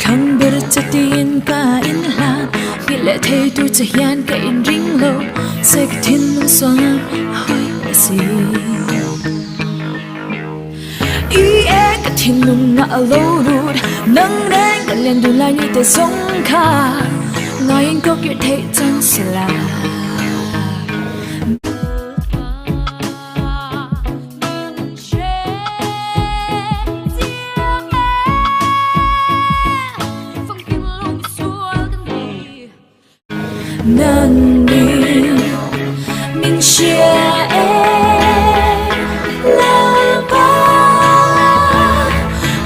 khang ber chatin ka in lan gile thei tu chahian ka in ring lo sek thin lu song hoi si i e ka thin lung na lo rut nang reng ka len du lai ni te song kha ngai ko ki thei chang sala nâng đi mình chia là ba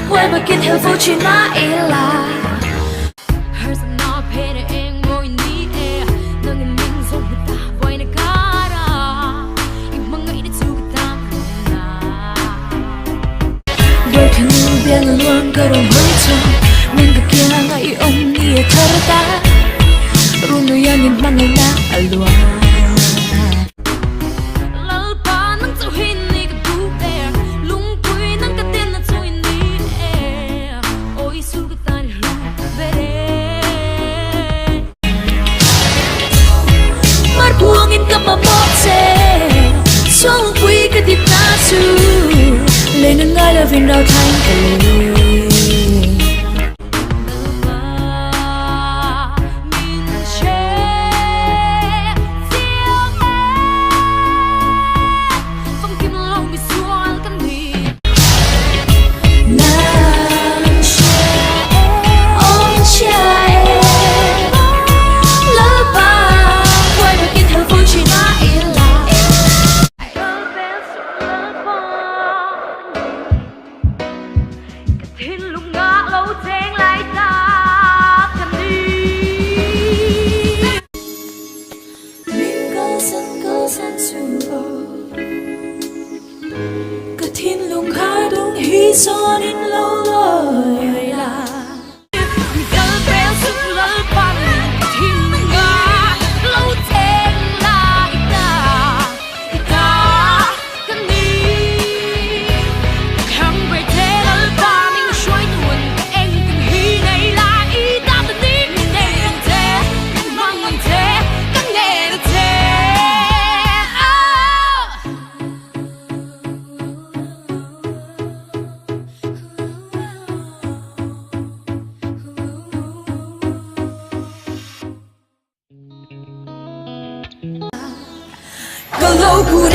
quay mà kiến theo vô chuyện na là đôi khi biết luôn cơ đồng hơi cho nên cái kia ngày ông đi thở ta Runo yang mga na alwa Lalpa ng tuhin ni kadupe Lungkoy ng katin na tuhin ni O isugatan rubere Marbuangin ka mamote Song quy ka di tasu Lên ng ngay là viên rau thanh ka Thiên lùng khá đúng hi so nên lâu lời là Kalau ku